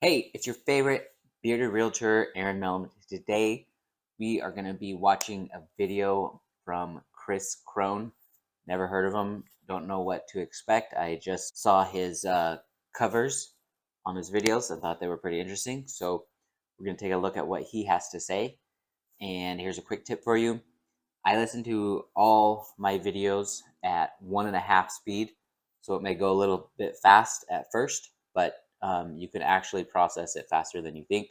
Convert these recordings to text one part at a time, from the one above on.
Hey, it's your favorite bearded realtor, Eren Millam. Today, we are going to be watching a video from Kris Krohn. Never heard of him, don't know what to expect. I just saw his covers on his videos and thought they were pretty interesting. So we're going to take a look at what he has to say. And here's a quick tip for you. I listen to all my videos at 1.5 speed, so it may go a little bit fast at first, but you can actually process it faster than you think.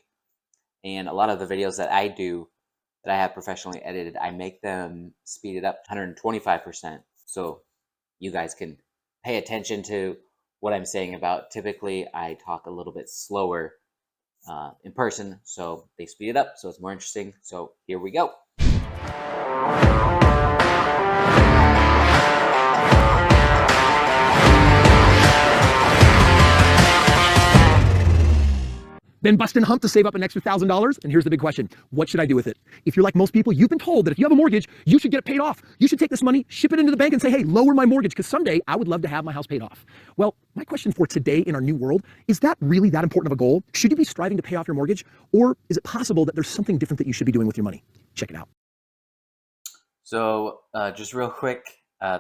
And a lot of the videos that I do, that I have professionally edited, I make them speeded up 125%, so you guys can pay attention to what I'm saying about. Typically, I talk a little bit slower in person, so they speed it up, so it's more interesting. So here we go. Been busting hump to save up an extra $1,000? And here's the big question. What should I do with it? If you're like most people, you've been told that if you have a mortgage, you should get it paid off. You should take this money, ship it into the bank and say, hey, lower my mortgage because someday I would love to have my house paid off. Well, my question for today in our new world, is that really that important of a goal? Should you be striving to pay off your mortgage? Or is it possible that there's something different that you should be doing with your money? Check it out. So just real quick,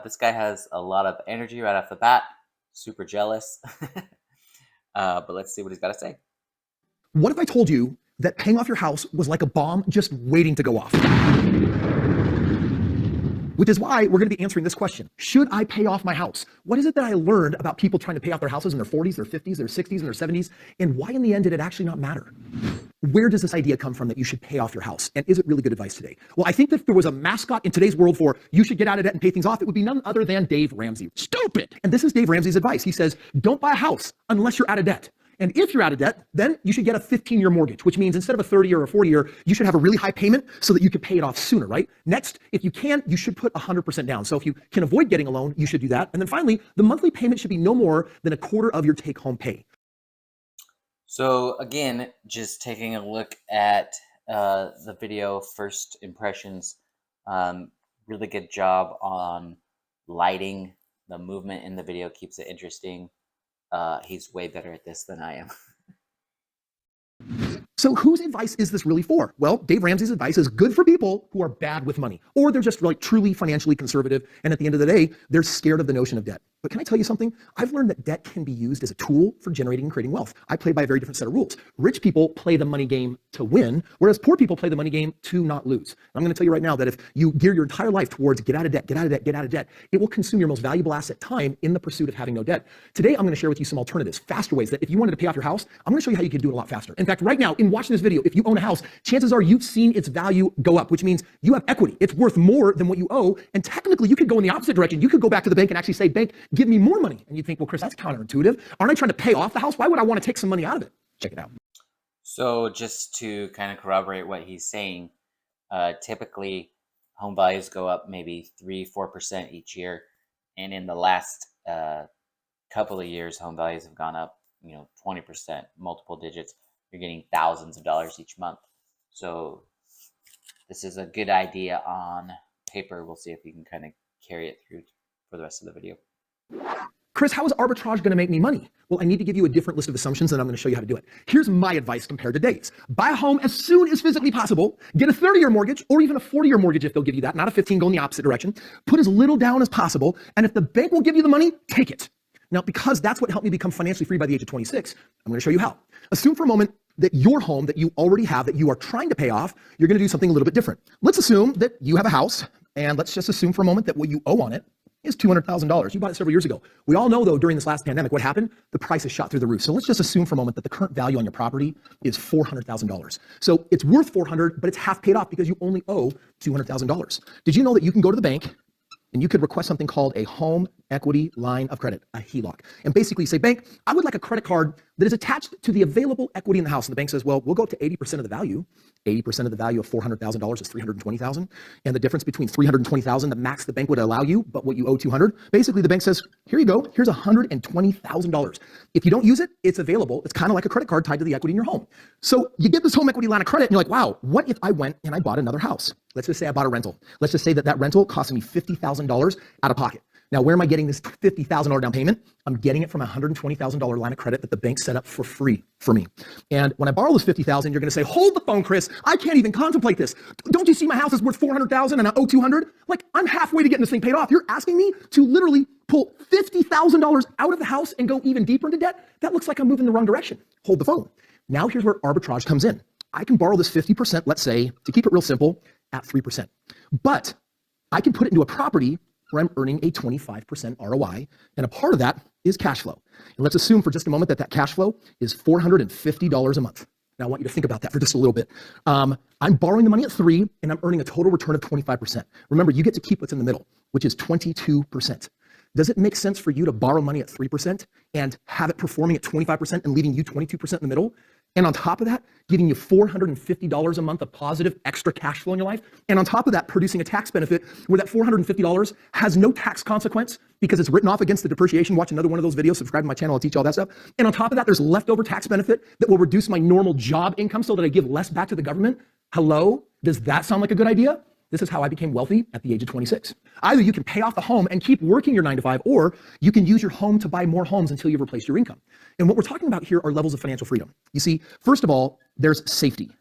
this guy has a lot of energy right off the bat. Super jealous. But let's see what he's got to say. What if I told you that paying off your house was like a bomb just waiting to go off? Which is why we're going to be answering this question. Should I pay off my house? What is it that I learned about people trying to pay off their houses in their 40s, their 50s, their 60s, and their 70s? And why in the end did it actually not matter? Where does this idea come from that you should pay off your house? And is it really good advice today? Well, I think that if there was a mascot in today's world for you should get out of debt and pay things off, it would be none other than Dave Ramsey. Stupid! And this is Dave Ramsey's advice. He says, don't buy a house unless you're out of debt. And if you're out of debt, then you should get a 15-year mortgage, which means instead of a 30-year or a 40-year, you should have a really high payment so that you can pay it off sooner, right? Next, if you can, you should put 100% down. So if you can avoid getting a loan, you should do that. And then finally, the monthly payment should be no more than a quarter of your take-home pay. So again, just taking a look at the video, first impressions, really good job on lighting. The movement in the video keeps it interesting. He's way better at this than I am. So whose advice is this really for? Well, Dave Ramsey's advice is good for people who are bad with money, or they're just like truly financially conservative. And at the end of the day, they're scared of the notion of debt. But can I tell you something? I've learned that debt can be used as a tool for generating and creating wealth. I play by a very different set of rules. Rich people play the money game to win, whereas poor people play the money game to not lose. And I'm going to tell you right now that if you gear your entire life towards get out of debt, get out of debt, get out of debt, it will consume your most valuable asset, time, in the pursuit of having no debt. Today, I'm going to share with you some alternatives, faster ways that if you wanted to pay off your house, I'm going to show you how you can do it a lot faster. In fact, right now, in watching this video, if you own a house, chances are you've seen its value go up, which means you have equity. It's worth more than what you owe. And technically, you could go in the opposite direction. You could go back to the bank and actually say, bank, give me more money. And you think, well, Kris, that's counterintuitive. Aren't I trying to pay off the house? Why would I want to take some money out of it? Check it out. So just to kind of corroborate what he's saying, typically home values go up maybe 3-4% each year. And in the last couple of years, home values have gone up, 20%, multiple digits. You're getting thousands of dollars each month. So this is a good idea on paper. We'll see if you can kind of carry it through for the rest of the video. Kris, how is arbitrage going to make me money? Well, I need to give you a different list of assumptions and I'm going to show you how to do it. Here's my advice compared to Dave's. Buy a home as soon as physically possible, get a 30-year mortgage or even a 40-year mortgage if they'll give you that, not a 15, go in the opposite direction. Put as little down as possible, and if the bank will give you the money, take it. Now, because that's what helped me become financially free by the age of 26, I'm going to show you how. Assume for a moment that your home that you already have, that you are trying to pay off, you're going to do something a little bit different. Let's assume that you have a house, and let's just assume for a moment that what you owe on it is $200,000. You bought it several years ago. We all know, though, during this last pandemic, what happened? The price has shot through the roof. So let's just assume for a moment that the current value on your property is $400,000. So it's worth $400,000, but it's half paid off because you only owe $200,000. Did you know that you can go to the bank and you could request something called a home equity line of credit, a HELOC, and basically say, bank, I would like a credit card that is attached to the available equity in the house. And the bank says, well, we'll go up to 80% of the value. 80% of the value of $400,000 is $320,000. And the difference between $320,000, the max the bank would allow you, but what you owe $200, basically the bank says, here you go, here's $120,000. If you don't use it, it's available. It's kind of like a credit card tied to the equity in your home. So you get this home equity line of credit and you're like, wow, what if I went and I bought another house? Let's just say I bought a rental. Let's just say that that rental cost me $50,000 out of pocket. Now, where am I getting this $50,000 down payment? I'm getting it from a $120,000 line of credit that the bank set up for free for me. And when I borrow this $50,000, you're going to say, hold the phone, Kris. I can't even contemplate this. Don't you see my house is worth $400,000 and I owe $200,000? Like, I'm halfway to getting this thing paid off. You're asking me to literally pull $50,000 out of the house and go even deeper into debt? That looks like I'm moving in the wrong direction. Hold the phone. Now here's where arbitrage comes in. I can borrow this 50%, let's say, to keep it real simple, at 3%. But I can put it into a property where I'm earning a 25% ROI, and a part of that is cash flow. And let's assume for just a moment that that cash flow is $450 a month. Now I want you to think about that for just a little bit. I'm borrowing the money at 3, and I'm earning a total return of 25%. Remember, you get to keep what's in the middle, which is 22%. Does it make sense for you to borrow money at 3% and have it performing at 25% and leaving you 22% in the middle? And on top of that, giving you $450 a month of positive extra cash flow in your life. And on top of that, producing a tax benefit where that $450 has no tax consequence because it's written off against the depreciation. Watch another one of those videos, subscribe to my channel, I'll teach you all that stuff. And on top of that, there's leftover tax benefit that will reduce my normal job income so that I give less back to the government. Hello? Does that sound like a good idea? This is how I became wealthy at the age of 26. Either you can pay off the home and keep working your 9 to 5, or you can use your home to buy more homes until you've replaced your income. And what we're talking about here are levels of financial freedom. You see, first of all, there's safety.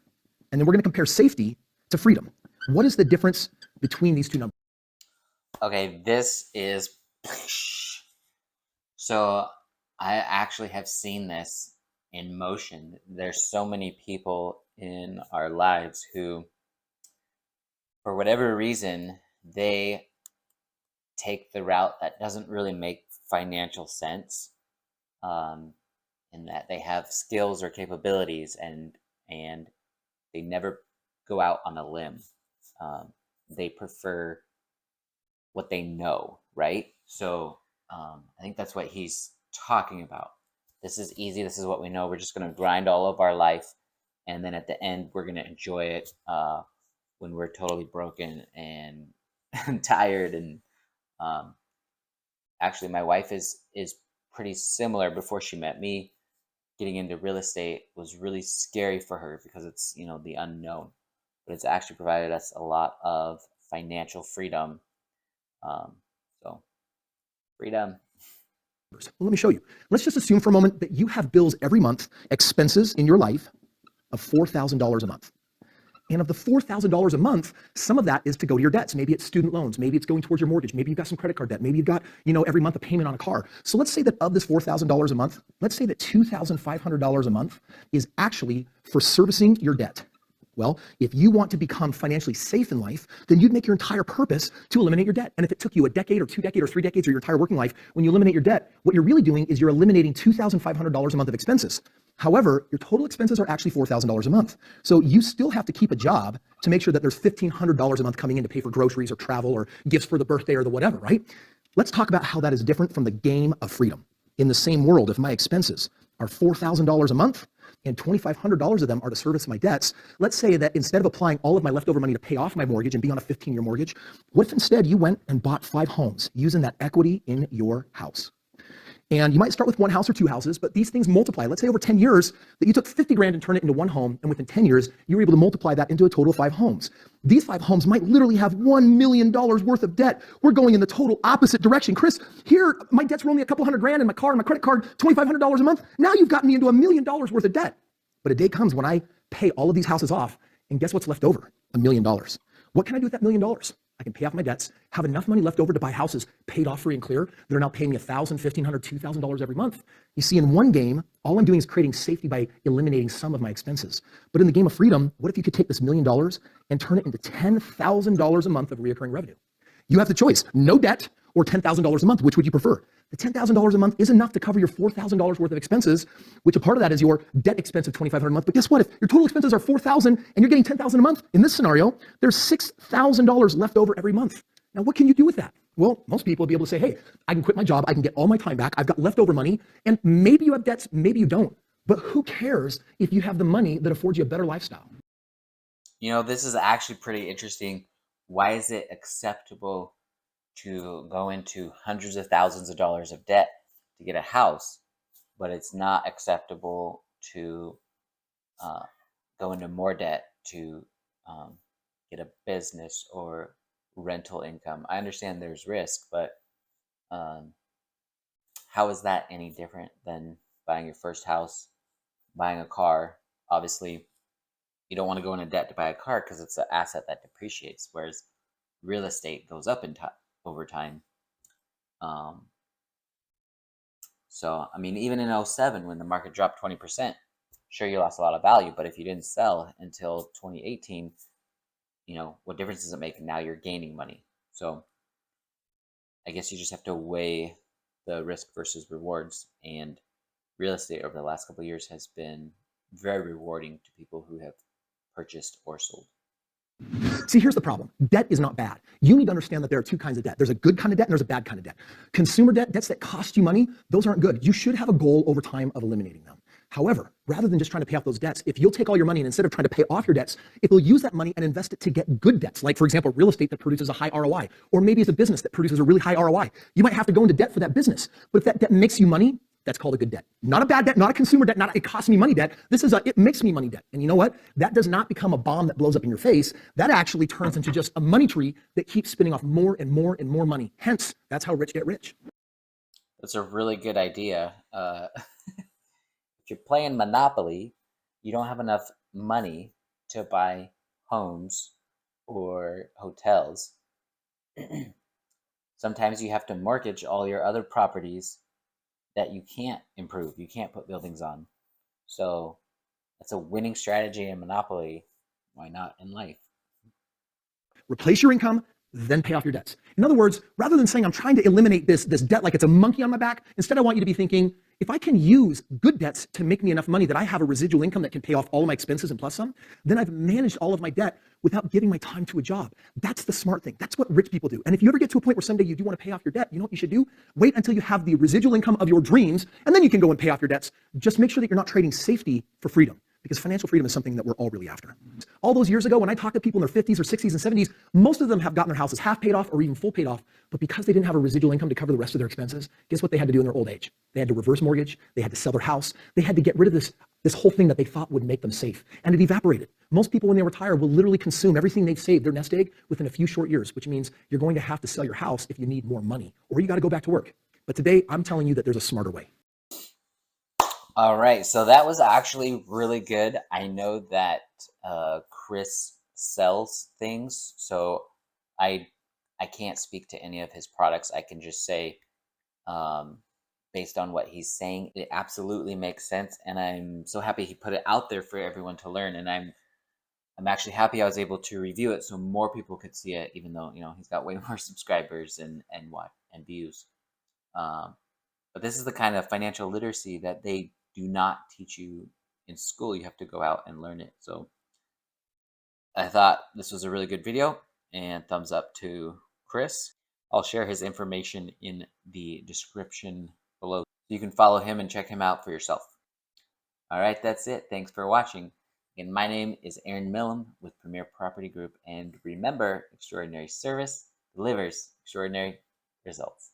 And then we're going to compare safety to freedom. What is the difference between these two numbers? Okay, this is... So I actually have seen this in motion. There's so many people in our lives who, for whatever reason, they take the route that doesn't really make financial sense, in that they have skills or capabilities and they never go out on a limb. They prefer what they know, right? So I think that's what he's talking about. This is easy. This is what we know. We're just going to grind all of our life, and then at the end, we're going to enjoy it when we're totally broken and tired. And actually, my wife is pretty similar. Before she met me, getting into real estate was really scary for her because it's, you know, the unknown, but it's actually provided us a lot of financial freedom. So freedom. Well, let me show you. Let's just assume for a moment that you have bills every month, expenses in your life of $4,000 a month. And of the $4,000 a month, some of that is to go to your debts. Maybe it's student loans. Maybe it's going towards your mortgage. Maybe you've got some credit card debt. Maybe you've got, every month a payment on a car. So let's say that of this $4,000 a month, let's say that $2,500 a month is actually for servicing your debt. Well, if you want to become financially safe in life, then you'd make your entire purpose to eliminate your debt. And if it took you a decade or 2 decades or 3 decades or your entire working life, when you eliminate your debt, what you're really doing is you're eliminating $2,500 a month of expenses. However, your total expenses are actually $4,000 a month. So you still have to keep a job to make sure that there's $1,500 a month coming in to pay for groceries or travel or gifts for the birthday or the whatever, right? Let's talk about how that is different from the game of freedom. In the same world, if my expenses are $4,000 a month, and $2,500 of them are to service my debts, let's say that instead of applying all of my leftover money to pay off my mortgage and be on a 15-year mortgage, what if instead you went and bought 5 homes using that equity in your house? And you might start with 1 house or 2 houses, but these things multiply. Let's say over 10 years that you took 50 grand and turned it into 1 home, and within 10 years, you were able to multiply that into a total of 5 homes. These 5 homes might literally have $1 million worth of debt. We're going in the total opposite direction. Kris, here, my debts were only a couple $100 grand in my car and my credit card, $2,500 a month. Now you've gotten me into $1 million worth of debt. But a day comes when I pay all of these houses off, and guess what's left over? $1 million. What can I do with that $1 million? I can pay off my debts, have enough money left over to buy houses paid off free and clear that are now paying me $1,000, $1,500, $2,000 every month. You see, in one game, all I'm doing is creating safety by eliminating some of my expenses. But in the game of freedom, what if you could take this $1 million and turn it into $10,000 a month of recurring revenue? You have the choice, no debt or $10,000 a month. Which would you prefer? The $10,000 a month is enough to cover your $4,000 worth of expenses, which a part of that is your debt expense of $2,500 a month. But guess what? If your total expenses are $4,000 and you're getting $10,000 a month, in this scenario, there's $6,000 left over every month. Now, what can you do with that? Well, most people will be able to say, hey, I can quit my job. I can get all my time back. I've got leftover money. And maybe you have debts, maybe you don't. But who cares if you have the money that affords you a better lifestyle? This is actually pretty interesting. Why is it acceptable to go into hundreds of thousands of dollars of debt to get a house, but it's not acceptable to go into more debt to get a business or rental income? I understand there's risk, but How is that any different than buying your first house, buying a car? Obviously, you don't want to go into debt to buy a car because it's an asset that depreciates, whereas real estate goes up in over time. So, I mean, even in 07, when the market dropped 20%, sure, you lost a lot of value, but if you didn't sell until 2018, what difference does it make? Now you're gaining money. So I guess you just have to weigh the risk versus rewards. And real estate over the last couple of years has been very rewarding to people who have purchased or sold. See, here's the problem. Debt is not bad. You need to understand that there are two kinds of debt. There's a good kind of debt and there's a bad kind of debt. Consumer debt, debts that cost you money, those aren't good. You should have a goal over time of eliminating them. However, rather than just trying to pay off those debts, if you'll take all your money and instead of trying to pay off your debts, if you'll use that money and invest it to get good debts, like for example, real estate that produces a high ROI, or maybe it's a business that produces a really high ROI, you might have to go into debt for that business. But if that debt makes you money, that's called a good debt. Not a bad debt, not a consumer debt, not a it costs me money debt. This is a it makes me money debt. And you know what? That does not become a bomb that blows up in your face. That actually turns into just a money tree that keeps spinning off more and more and more money. Hence, that's how rich get rich. That's a really good idea. If you're playing Monopoly, you don't have enough money to buy homes or hotels. Sometimes you have to mortgage all your other properties that you can't improve, you can't put buildings on. So that's a winning strategy in Monopoly. Why not in life? Replace your income, then pay off your debts. In other words, rather than saying I'm trying to eliminate this debt like it's a monkey on my back, instead I want you to be thinking, if I can use good debts to make me enough money that I have a residual income that can pay off all of my expenses and plus some, then I've managed all of my debt without giving my time to a job. That's the smart thing. That's what rich people do. And if you ever get to a point where someday you do want to pay off your debt, you know what you should do? Wait until you have the residual income of your dreams, and then you can go and pay off your debts. Just make sure that you're not trading safety for freedom, because financial freedom is something that we're all really after. All those years ago, when I talked to people in their 50s or 60s and 70s, most of them have gotten their houses half paid off or even full paid off, but because they didn't have a residual income to cover the rest of their expenses, guess what they had to do in their old age? They had to reverse mortgage, they had to sell their house, they had to get rid of this whole thing that they thought would make them safe, and it evaporated. Most people, when they retire, will literally consume everything they've saved, their nest egg, within a few short years, which means you're going to have to sell your house if you need more money, or you got to go back to work. But today, I'm telling you that there's a smarter way. All right, so that was actually really good. I know that Kris sells things, so I can't speak to any of his products. I can just say, based on what he's saying, it absolutely makes sense, and I'm so happy he put it out there for everyone to learn. And I'm actually happy I was able to review it so more people could see it, even though he's got way more subscribers and views. But this is the kind of financial literacy that they do not teach you in school. You have to go out and learn it. So I thought this was a really good video, and thumbs up to Kris. I'll share his information in the description below. You can follow him and check him out for yourself. All right, that's it. Thanks for watching. Again, my name is Eren Millam with Premier Property Group. And remember, extraordinary service delivers extraordinary results.